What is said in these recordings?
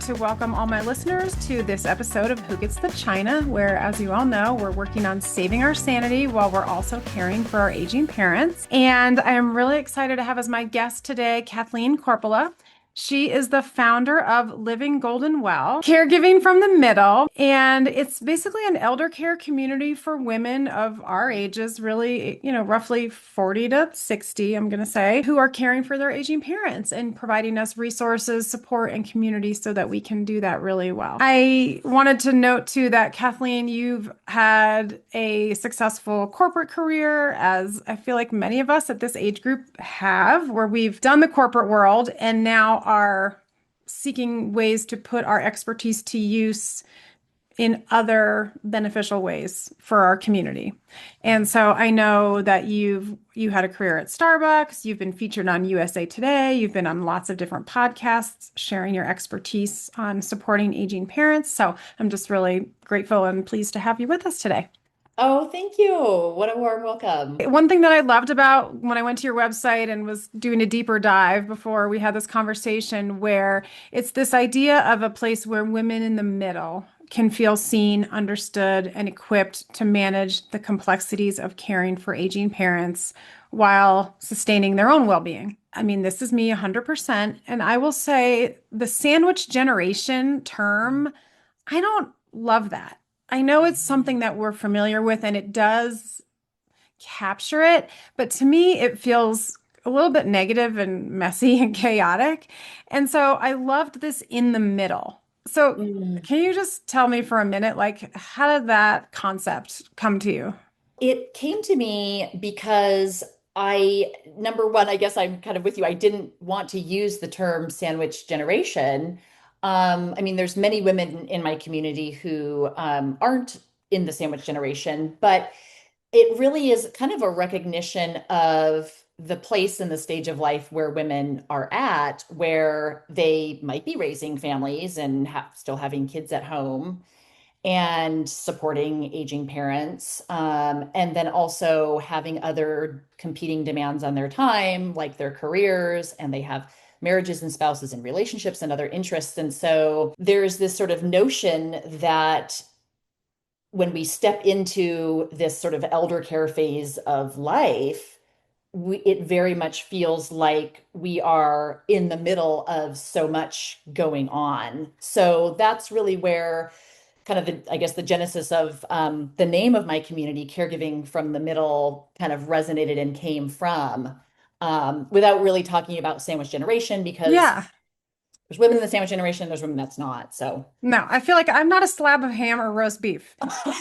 to welcome all my listeners to this episode of Who Gets the China, where, as you all know, we're working on saving our sanity while we're also caring for our aging parents. And I am really excited to have as my guest today, Kathleen Korpela. She is the founder of Living Goldenwell, Caregiving from the Middle. And it's basically an elder care community for women of our ages, really, roughly 40 to 60, I'm going to say, who are caring for their aging parents and providing us resources, support, and community so that we can do that really well. I wanted to note too that Kathleen, you've had a successful corporate career, as I feel like many of us at this age group have, where we've done the corporate world and now are seeking ways to put our expertise to use in other beneficial ways for our community. And so I know that you had a career at Starbucks, you've been featured on USA Today, you've been on lots of different podcasts sharing your expertise on supporting aging parents. So I'm just really grateful and pleased to have you with us today. Oh, thank you. What a warm welcome. One thing that I loved about when I went to your website and was doing a deeper dive before we had this conversation, where it's this idea of a place where women in the middle can feel seen, understood, and equipped to manage the complexities of caring for aging parents while sustaining their own well-being. I mean, this is me 100%. And I will say the sandwich generation term, I don't love that. I know it's something that we're familiar with and it does capture it, but to me, it feels a little bit negative and messy and chaotic. And so I loved this in the middle. So Mm. can you just tell me for a minute, like, how did that concept come to you? It came to me because number one, I guess I'm kind of with you. I didn't want to use the term sandwich generation. I mean, there's many women in my community who aren't in the sandwich generation, but it really is kind of a recognition of the place and the stage of life where women are at, where they might be raising families and still having kids at home and supporting aging parents, and then also having other competing demands on their time, like their careers, and they have marriages and spouses and relationships and other interests. And so there's this sort of notion that when we step into this sort of elder care phase of life, it very much feels like we are in the middle of so much going on. So that's really where kind of I guess the genesis of the name of my community, Caregiving from the Middle, kind of resonated and came from, without really talking about sandwich generation, because Yeah. there's women in the sandwich generation, there's women that's not. So No, I feel like I'm not a slab of ham or roast beef.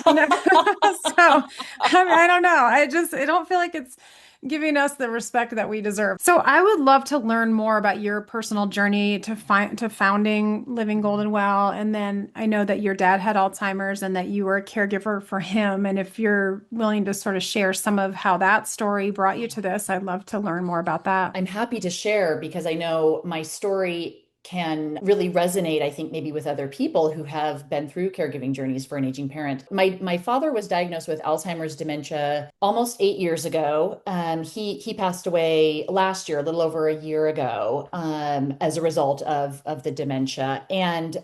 You know? So I don't know. I don't feel like it's giving us the respect that we deserve. So I would love to learn more about your personal journey to founding Living Goldenwell. And then I know that your dad had Alzheimer's and that you were a caregiver for him. And if you're willing to sort of share some of how that story brought you to this, I'd love to learn more about that. I'm happy to share because I know my story can really resonate, I think, maybe with other people who have been through caregiving journeys for an aging parent. My father was diagnosed with Alzheimer's dementia almost 8 years ago. He passed away last year, a little over a year ago, as a result of the dementia. And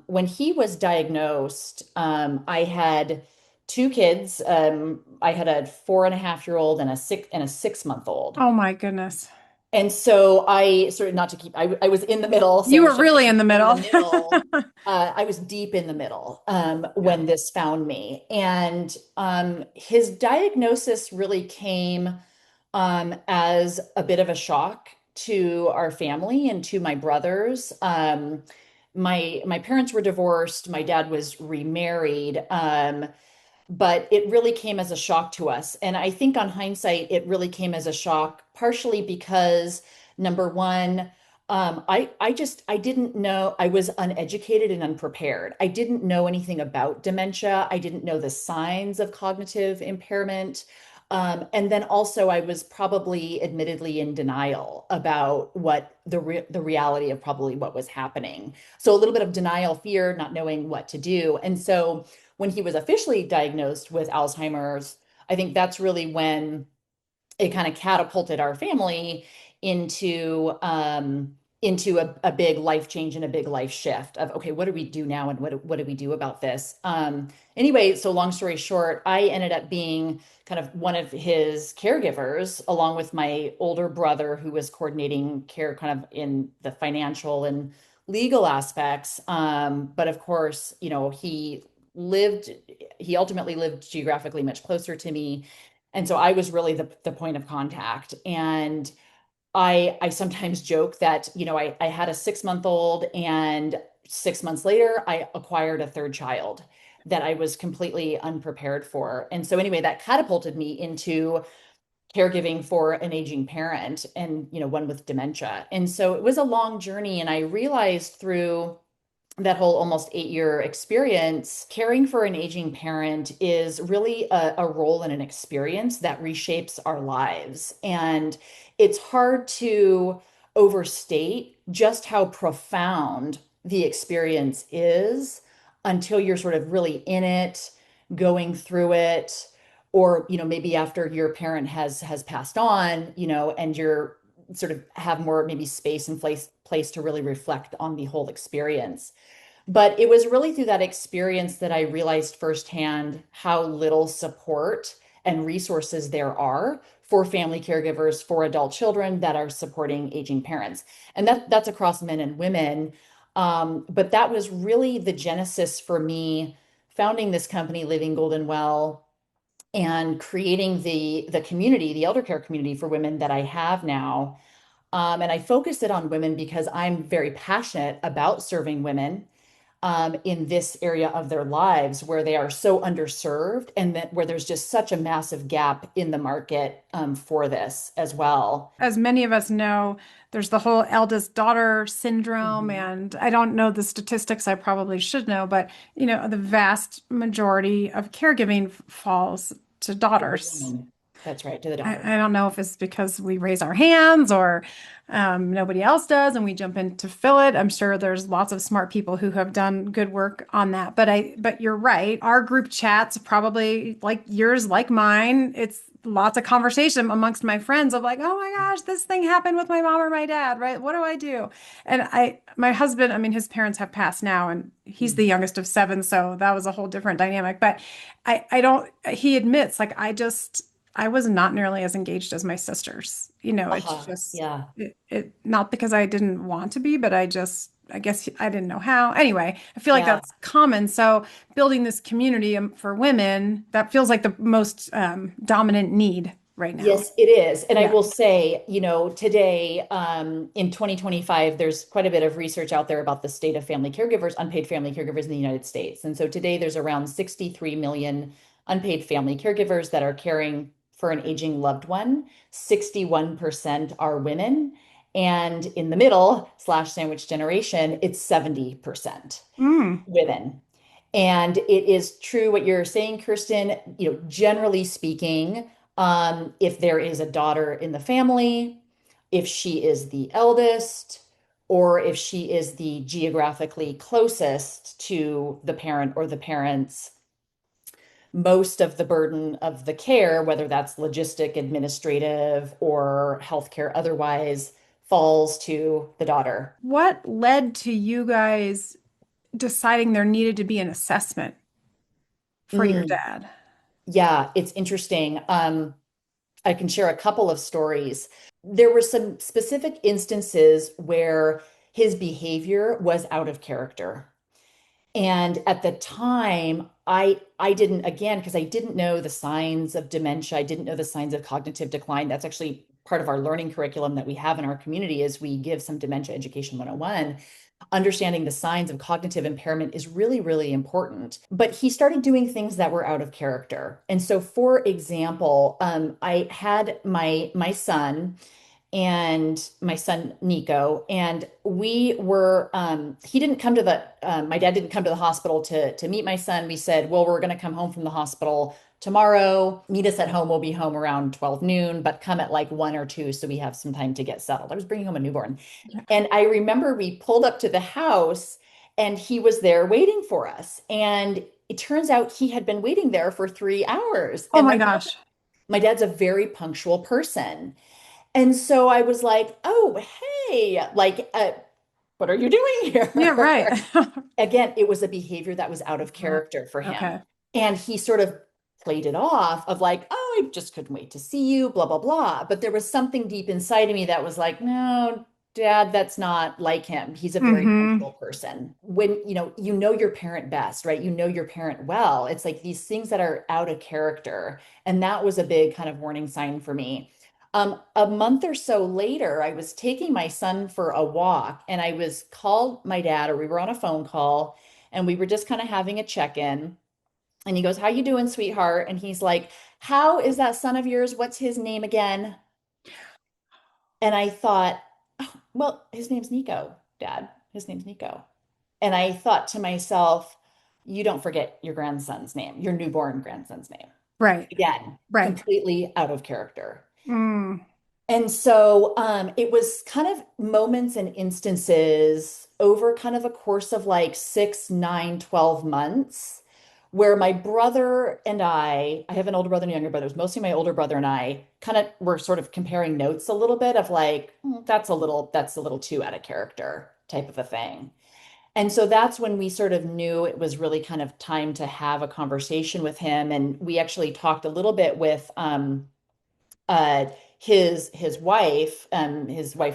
when he was diagnosed, I had two kids. I had a 4.5-year-old and a 6-month old. Oh my goodness. And so I sort of, not to keep, I was in the middle, You sandwich were really in generation the in the middle. middle. I was deep in the middle Yeah. when this found me. And his diagnosis really came as a bit of a shock to our family and to my brothers. My parents were divorced. My dad was remarried. But it really came as a shock to us. And I think on hindsight, it really came as a shock, partially because number one, I didn't know. I was uneducated and unprepared. I didn't know anything about dementia. I didn't know the signs of cognitive impairment. And then also I was probably admittedly in denial about what the reality of probably what was happening. So a little bit of denial, fear, not knowing what to do. And so when he was officially diagnosed with Alzheimer's, I think that's really when it kind of catapulted our family into into a big life change and a big life shift of, okay, what do we do now and what do we do about this? Anyway, so long story short, I ended up being kind of one of his caregivers along with my older brother who was coordinating care kind of in the financial and legal aspects. But of course, lived, he ultimately lived geographically much closer to me. And so I was really the point of contact. And I sometimes joke that, I had a 6 month old and 6 months later, I acquired a third child that I was completely unprepared for. And so anyway, that catapulted me into caregiving for an aging parent and, one with dementia. And so it was a long journey. And I realized through that whole almost 8 year experience, caring for an aging parent is really a role and an experience that reshapes our lives. And it's hard to overstate just how profound the experience is until you're sort of really in it, going through it, or, maybe after your parent has passed on, and you're sort of have more maybe space and place to really reflect on the whole experience. But it was really through that experience that I realized firsthand how little support and resources there are for family caregivers for adult children that are supporting aging parents. And that's across men and women. But that was really the genesis for me founding this company, Living Goldenwell, and creating the community, the elder care community for women that I have now. And I focused it on women because I'm very passionate about serving women in this area of their lives where they are so underserved and that where there's just such a massive gap in the market for this as well. As many of us know, there's the whole eldest daughter syndrome, Mhm. and I don't know the statistics, I probably should know, but the vast majority of caregiving falls to To the daughters. woman. That's right, to the I daughter. don't know if it's because we raise our hands or nobody else does and we jump in to fill it. I'm sure there's lots of smart people who have done good work on that. But you're right. Our group chats, probably like yours, like mine, it's lots of conversation amongst my friends of like, oh my gosh, this thing happened with my mom or my dad, right? What do I do? And my husband, I mean, his parents have passed now and he's the Mhm. youngest of seven. So that was a whole different dynamic. But I don't, he admits, like, I was not nearly as engaged as my sisters. It's Uh-huh. just Yeah. not because I didn't want to be, but I guess I didn't know how. Anyway, I feel like Yeah. that's common. So building this community for women, that feels like the most dominant need right now. Yes, it is. And I Yeah. will say, today, in 2025, there's quite a bit of research out there about the state of family caregivers, unpaid family caregivers in the United States. And so today there's around 63 million unpaid family caregivers that are caring for an aging loved one. 61% are women. And in the middle slash sandwich generation, it's 70% Mm. women. And it is true what you're saying, Kirsten, generally speaking, if there is a daughter in the family, if she is the eldest, or if she is the geographically closest to the parent or the parents, most of the burden of the care, whether that's logistic, administrative, or healthcare otherwise, falls to the daughter. What led to you guys deciding there needed to be an assessment for your Mm, dad? yeah, it's interesting. I can share a couple of stories. There were some specific instances where his behavior was out of character. And at the time, I didn't, again, because I didn't know the signs of dementia, I didn't know the signs of cognitive decline. That's actually part of our learning curriculum that we have in our community is we give some dementia education 101. Understanding the signs of cognitive impairment is really, really important. But he started doing things that were out of character. And so, for example, I had my son Nico, and we were he didn't come to the my dad didn't come to the hospital to meet my son. We said, well, we're going to come home from the hospital tomorrow. Meet us at home. We'll be home around 12 noon, but come at like 1 or 2 so we have some time to get settled. I was bringing home a newborn. Yeah. And I remember we pulled up to the house and he was there waiting for us. And it turns out he had been waiting there for 3 hours. Oh And my gosh. my dad's a very punctual person. And so I was like, oh, hey, like, what are you doing Yeah, here? right. Again, it was a behavior that was out of Mhm. character for him. Okay. And he sort of played it off of like, oh, I just couldn't wait to see you, blah, blah, blah. But there was something deep inside of me that was like, no, Dad, that's not like him. He's a very Hmm. neutral person. When, you know your parent best, right? You know your parent well. It's like these things that are out of character. And that was a big kind of warning sign for me. A month or so later, I was taking my son for a walk and I was called my dad, or we were on a phone call, and we were just kind of having a check-in. And he goes, "How you doing, sweetheart?" And he's like, "How is that son of yours? What's his name again?" And I thought, oh, well, his name's Nico, Dad. His name's Nico. And I thought to myself, you don't forget your grandson's name, your newborn grandson's name. Right. Again, Right. completely out of character. Mm. And so it was kind of moments and instances over kind of a course of like 6, 9, 12 months where my brother and I have an older brother and a younger brother. It was mostly my older brother and I kind of were sort of comparing notes a little bit of like, that's a little too out of character type of a thing. And so that's when we sort of knew it was really kind of time to have a conversation with him. And we actually talked a little bit with uh his wife,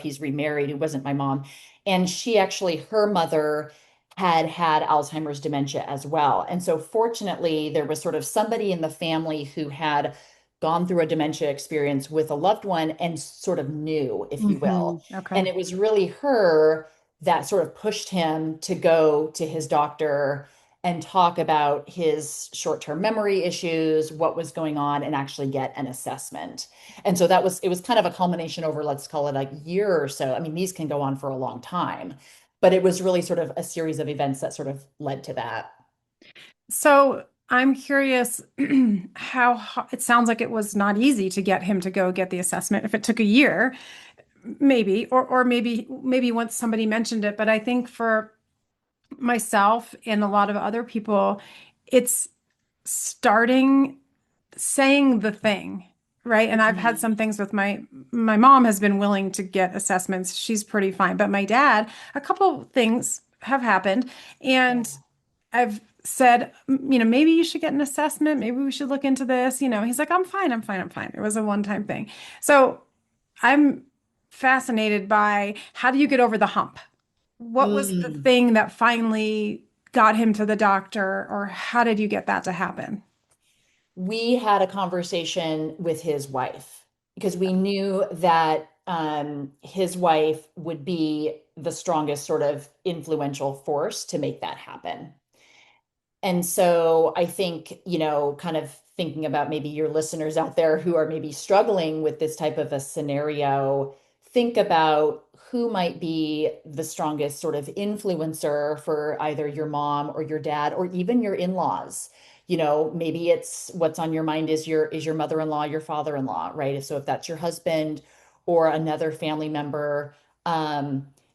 he's remarried, who wasn't my mom, and she actually, her mother had Alzheimer's dementia as well. And so fortunately there was sort of somebody in the family who had gone through a dementia experience with a loved one and sort of knew, if you Hmm. will. Okay. And it was really her that sort of pushed him to go to his doctor and talk about his short-term memory issues, what was going on, and actually get an assessment. And so it was kind of a culmination over, let's call it a year or so. I mean, these can go on for a long time, but it was really sort of a series of events that sort of led to that. So I'm curious it sounds like it was not easy to get him to go get the assessment. If it took a year, maybe, or maybe once somebody mentioned it. But I think for myself and a lot of other people, it's starting saying the thing, right? And I've had Mhm. some things with my mom has been willing to get assessments. She's pretty fine. But my dad, a couple things have happened, and Yeah. I've said, maybe you should get an assessment. Maybe we should look into this. He's like, I'm fine, I'm fine, I'm fine. It was a one-time thing. So I'm fascinated by how do you get over the hump? What was the Mm. thing that finally got him to the doctor, or how did you get that to happen? We had a conversation with his wife because we knew that his wife would be the strongest sort of influential force to make that happen. And so I think, kind of thinking about maybe your listeners out there who are maybe struggling with this type of a scenario, think about who might be the strongest sort of influencer for either your mom or your dad or even your in-laws. Maybe it's what's on your mind is your mother-in-law, your father-in-law, right? So if that's your husband or another family member,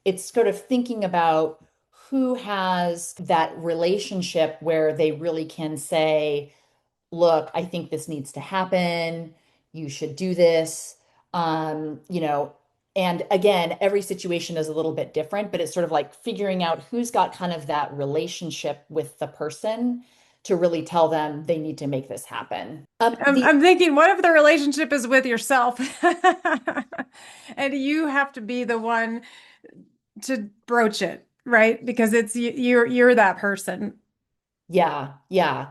it's sort of thinking about who has that relationship where they really can say, look, I think this needs to happen. You should do this. Um, you know, and again, every situation is a little bit different, but it's sort of like figuring out who's got kind of that relationship with the person to really tell them they need to make this happen. I'm thinking, what if the relationship is with yourself? And you have to be the one to broach it, right? Because you're that person. Yeah, yeah.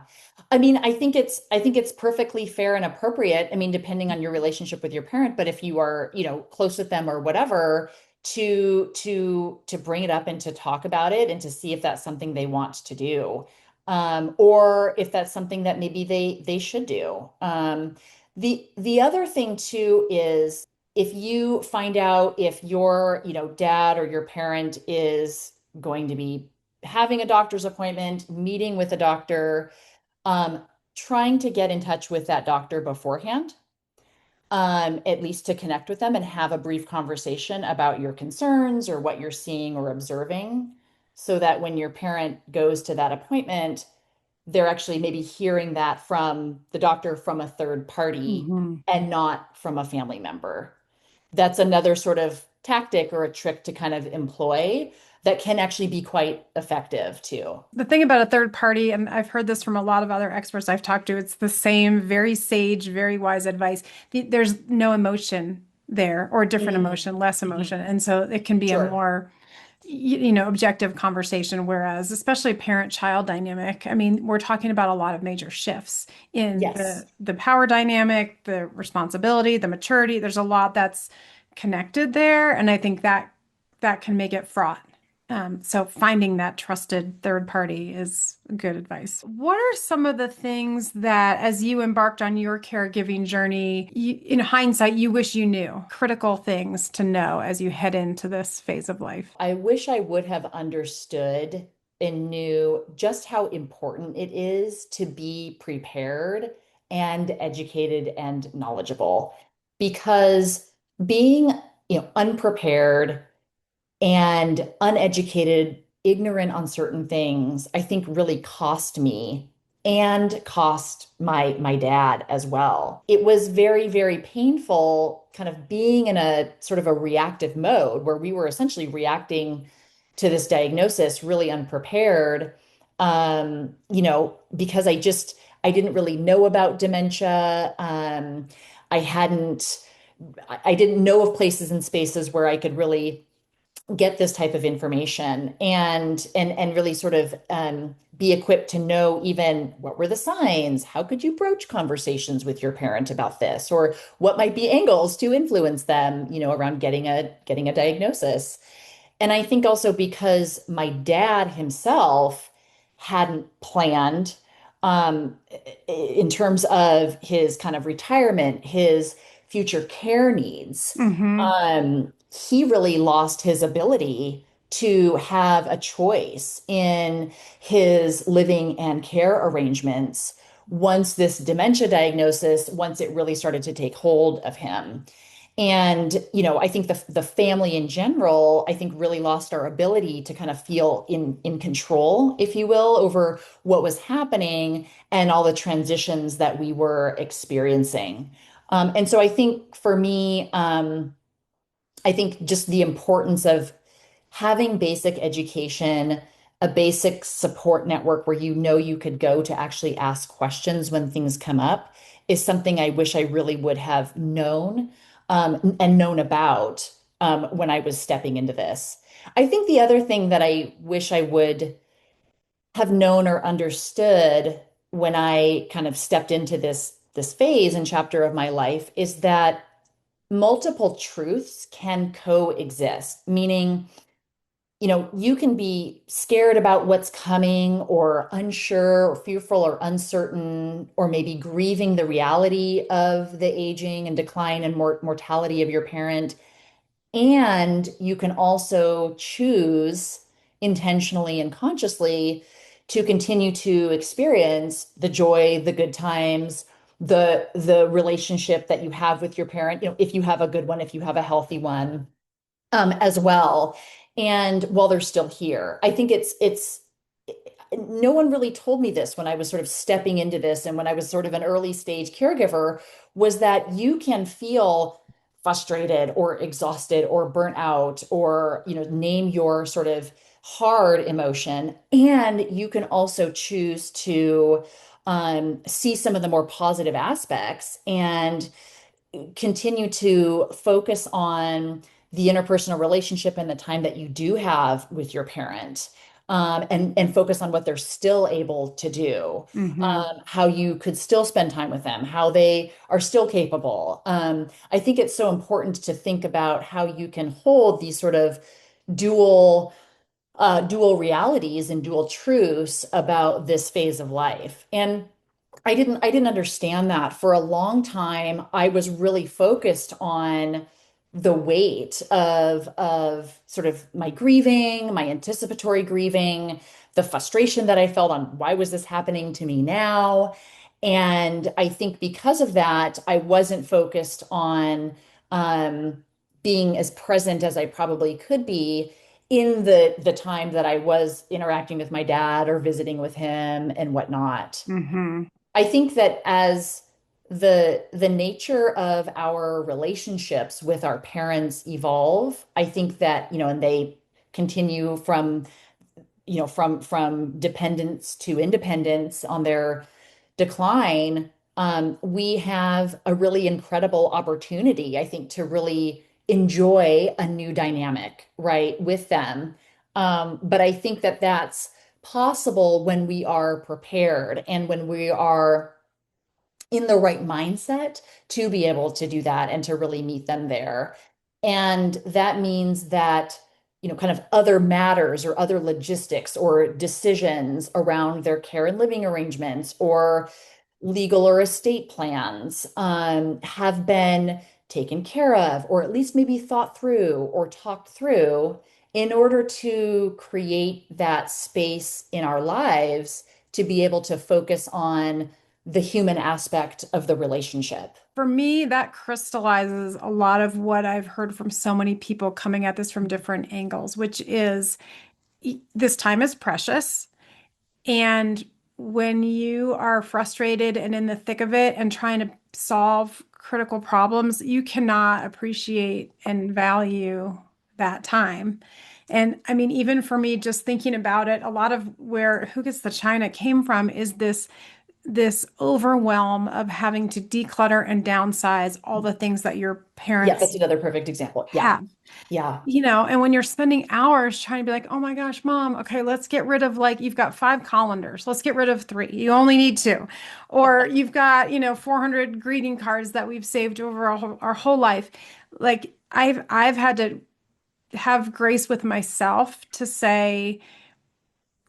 I mean, I think it's perfectly fair and appropriate. I mean, depending on your relationship with your parent, but if you are, close with them or whatever, to bring it up and to talk about it and to see if that's something they want to do. Or if that's something that maybe they should do. The other thing too is if you find out if your, dad or your parent is going to be having a doctor's appointment, meeting with a doctor, um, trying to get in touch with that doctor beforehand, at least to connect with them and have a brief conversation about your concerns or what you're seeing or observing, so that when your parent goes to that appointment, they're actually maybe hearing that from the doctor from a third party Hmm. and not from a family member. that's another sort of tactic or a trick to kind of employ that can actually be quite effective too. The thing about a third party, and I've heard this from a lot of other experts I've talked to, it's the same very sage, very wise advice. There's no emotion there, or different Mm, emotion, less mhm. emotion. And so it can be a Sure. more, objective conversation. Whereas, especially parent-child dynamic, I mean, we're talking about a lot of major shifts in Yes. the power dynamic, the responsibility, the maturity. There's a lot that's connected there, and I think that can make it fraught. So finding that trusted third party is good advice. What are some of the things that, as you embarked on your caregiving journey, in hindsight, you wish you knew? Critical things to know as you head into this phase of life. I wish I would have understood and knew just how important it is to be prepared and educated and knowledgeable. Because being, unprepared and uneducated, ignorant on certain things, I think really cost me and cost my dad as well. It was very, very painful kind of being in a sort of a reactive mode where we were essentially reacting to this diagnosis really unprepared. Because I didn't really know about dementia. I hadn't I didn't know of places and spaces where I could really get this type of information and really sort of be equipped to know even what were the signs, how could you broach conversations with your parent about this, or what might be angles to influence them, around getting a diagnosis. And I think also because my dad himself hadn't planned um, in terms of his kind of retirement, his future care needs, Mm-hmm. he really lost his ability to have a choice in his living and care arrangements once this dementia diagnosis, once it really started to take hold of him. And, I think the family in general, I think really lost our ability to kind of feel in control, if you will, over what was happening and all the transitions that we were experiencing. And so I think for me, I think just the importance of having basic education, a basic support network where you could go to actually ask questions when things come up is something I wish I really would have known and known about when I was stepping into this. I think the other thing that I wish I would have known or understood when I kind of stepped into this phase and chapter of my life is that multiple truths can coexist, meaning, you can be scared about what's coming or unsure or fearful or uncertain, or maybe grieving the reality of the aging and decline and mortality of your parent. And you can also choose intentionally and consciously to continue to experience the joy, the good times, the relationship that you have with your parent, if you have a good one, if you have a healthy one, as well. And while they're still here, I think it's no one really told me this when I was sort of stepping into this and when I was sort of an early stage caregiver, was that you can feel frustrated or exhausted or burnt out or, name your sort of hard emotion. And you can also choose to see some of the more positive aspects and continue to focus on the interpersonal relationship and the time that you do have with your parent, and focus on what they're still able to do, Mm-hmm. how you could still spend time with them, how they are still capable. I think it's so important to think about how you can hold these sort of dual dual realities and dual truths about this phase of life. And I didn't understand that. For a long time, I was really focused on the weight of sort of my grieving, my anticipatory grieving, the frustration that I felt on why was this happening to me now? And I think because of that, I wasn't focused on being as present as I probably could be in the time that I was interacting with my dad or visiting with him and whatnot. Mm-hmm. I think that as the nature of our relationships with our parents evolve. I think that, and they continue from, from dependence to independence on their decline. We have a really incredible opportunity, I think, to really enjoy a new dynamic, right, with them. But I think that that's possible when we are prepared and when we are in the right mindset to be able to do that and to really meet them there. And that means that, kind of other matters or other logistics or decisions around their care and living arrangements or legal or estate plans have been taken care of, or at least maybe thought through or talked through in order to create that space in our lives to be able to focus on the human aspect of the relationship. For me, that crystallizes a lot of what I've heard from so many people coming at this from different angles, which is this time is precious. And when you are frustrated and in the thick of it and trying to solve critical problems, you cannot appreciate and value that time. And I mean, even for me, just thinking about it, a lot of where Who Gets the China came from is this overwhelm of having to declutter and downsize all the things that your Yeah, that's parents another perfect example. Yeah. have. Yeah. And when you're spending hours trying to be like, oh my gosh, mom, okay, let's get rid of, like, you've got 5 colanders. Let's get rid of 3. You only need 2. Or you've got, 400 greeting cards that we've saved over our whole life. Like, I've had to have grace with myself to say,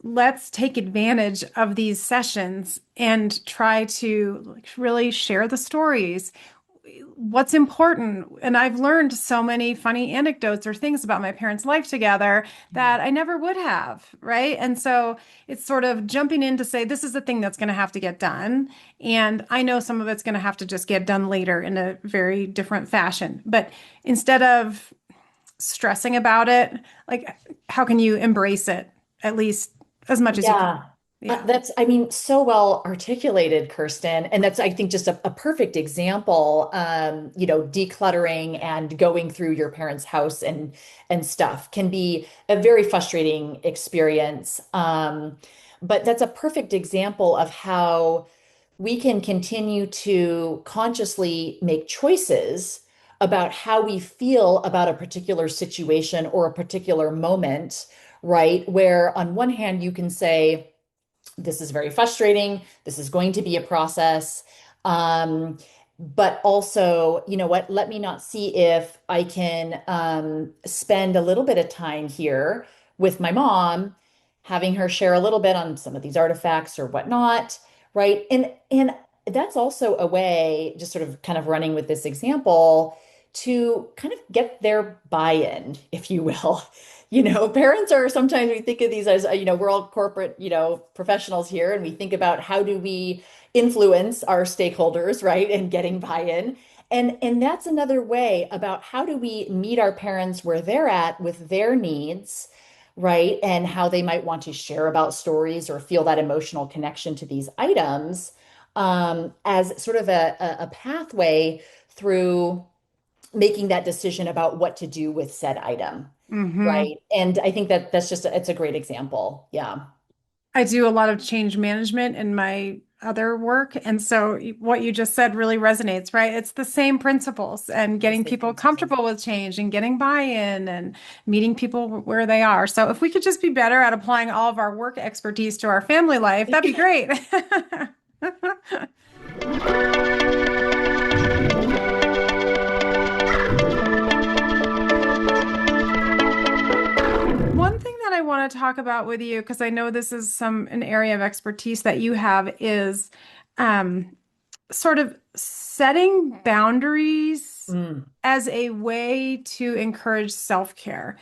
let's take advantage of these sessions and try to, like, really share the stories, what's important. And I've learned so many funny anecdotes or things about my parents' life together that I never would have, right? And so it's sort of jumping in to say, this is the thing that's going to have to get done. And I know some of it's going to have to just get done later in a very different fashion. But instead of stressing about it, like, how can you embrace it at least as much as you can? Yeah. Yeah. I mean, so well articulated, Kirsten. And that's, I think, just a perfect example. Decluttering and going through your parents' house and stuff can be a very frustrating experience. But that's a perfect example of how we can continue to consciously make choices about how we feel about a particular situation or a particular moment, right? Where on one hand, you can say, this is very frustrating. This is going to be a process. But also, you know what? Let me not see if I can spend a little bit of time here with my mom, having her share a little bit on some of these artifacts or whatnot, right? And that's also a way, just sort of kind of running with this example, to kind of get their buy-in, if you will. Parents are sometimes, we think of these as, we're all corporate, professionals here, and we think about how do we influence our stakeholders, right? And getting buy-in. And that's another way about how do we meet our parents where they're at with their needs, right? And how they might want to share about stories or feel that emotional connection to these items, as sort of a pathway through making that decision about what to do with said item. Hmm. Right. And I think that that's just, it's a great example. Yeah. I do a lot of change management in my other work. And so what you just said really resonates, right? It's the same principles, and The getting same people principles. comfortable with change and getting buy-in and meeting people where they are. So if we could just be better at applying all of our work expertise to our family life, that'd be great. One thing that I want to talk about with you, because I know this is an area of expertise that you have, is um, sort of setting boundaries Mm. as a way to encourage self-care.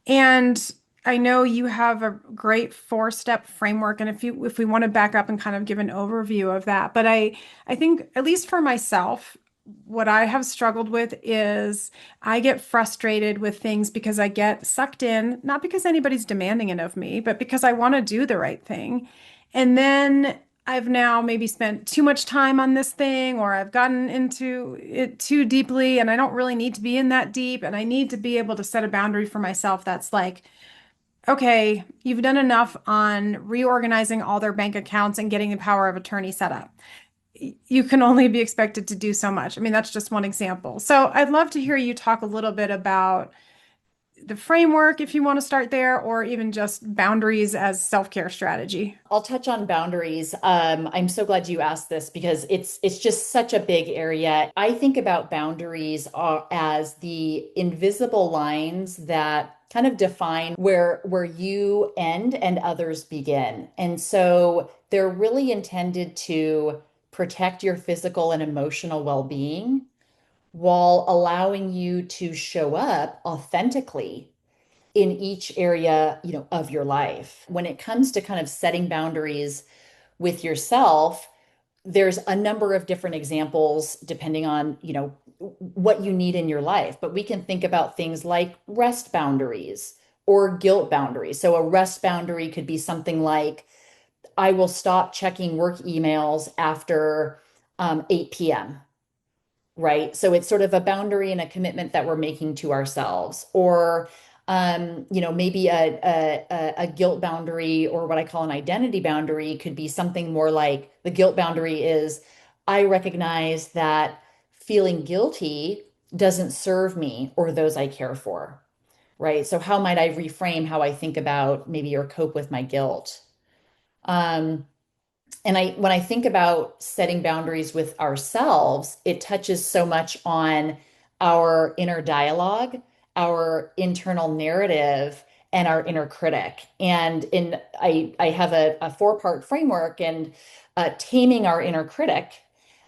And I know you have a great 4-step framework, and if we want to back up and kind of give an overview of that, but I think, at least for myself, what I have struggled with is I get frustrated with things because I get sucked in, not because anybody's demanding it of me, but because I want to do the right thing. And then I've now maybe spent too much time on this thing, or I've gotten into it too deeply, and I don't really need to be in that deep. And I need to be able to set a boundary for myself that's like, okay, you've done enough on reorganizing all their bank accounts and getting the power of attorney set up. You can only be expected to do so much. I mean, that's just one example. So I'd love to hear you talk a little bit about the framework if you want to start there, or even just boundaries as self-care strategy. I'll touch on boundaries. I'm so glad you asked this because it's just such a big area. I think about boundaries as the invisible lines that kind of define where you end and others begin. And so they're really intended to protect your physical and emotional well-being while allowing you to show up authentically in each area, of your life. When it comes to kind of setting boundaries with yourself, there's a number of different examples depending on, what you need in your life. But we can think about things like rest boundaries or guilt boundaries. So a rest boundary could be something like, I will stop checking work emails after 8 p.m. Right? So it's sort of a boundary and a commitment that we're making to ourselves, or maybe a guilt boundary, or what I call an identity boundary could be something more like, the guilt boundary is, I recognize that feeling guilty doesn't serve me or those I care for, right? So how might I reframe how I think about maybe or cope with my guilt? Um, and when I think about setting boundaries with ourselves, it touches so much on our inner dialogue, our internal narrative, and our inner critic. And I have a four-part framework, and taming our inner critic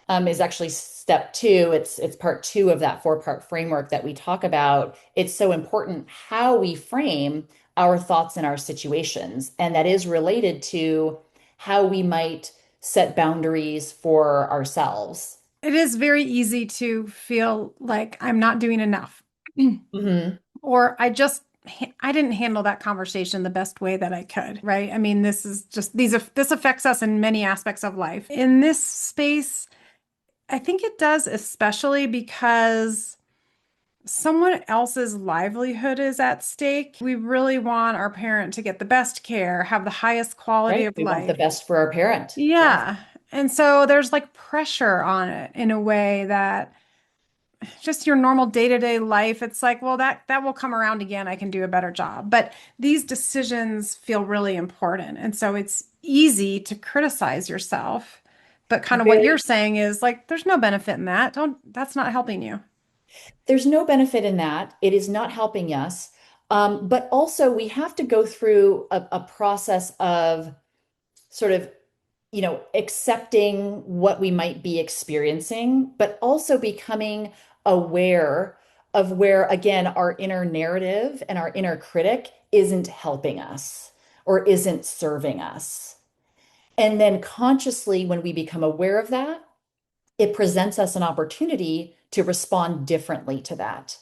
is actually step two. It's part two of that four-part framework that we talk about. It's so important how we frame our thoughts and our situations, and that is related to how we might set boundaries for ourselves. It is very easy to feel like I'm not doing enough, Hmm. or I didn't handle that conversation the best way that I could, right? I mean, this is just this affects us in many aspects of life. In this space, I think it does, especially because someone else's livelihood is at stake. We really want our parent to get the best care, have the highest quality Right? of We want the life. best for our parent. Yes. Yeah. And so there's like pressure on it in a way that just your normal day-to-day life, it's like, well, that will come around again. I can do a better job. But these decisions feel really important. And so it's easy to criticize yourself. But kind of what you're Very, saying is like, there's no benefit in that. That's not helping you. there's no benefit in that. It is not helping us. But also, we have to go through a process of sort of, accepting what we might be experiencing, but also becoming aware of where, again, our inner narrative and our inner critic isn't helping us or isn't serving us. And then consciously, when we become aware of that, it presents us an opportunity to respond differently to that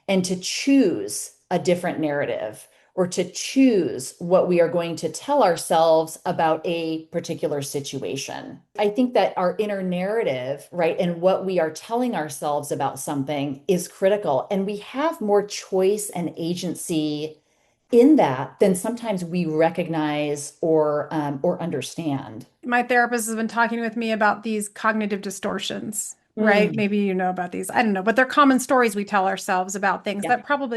and to choose a different narrative, or to choose what we are going to tell ourselves about a particular situation. I think that our inner narrative, right, and what we are telling ourselves about something is critical. And we have more choice and agency in that than sometimes we recognize or understand. My therapist has been talking with me about these cognitive distortions, right? Mm, Maybe you know about these. I don't know, but they're common stories we tell ourselves about things yeah. that probably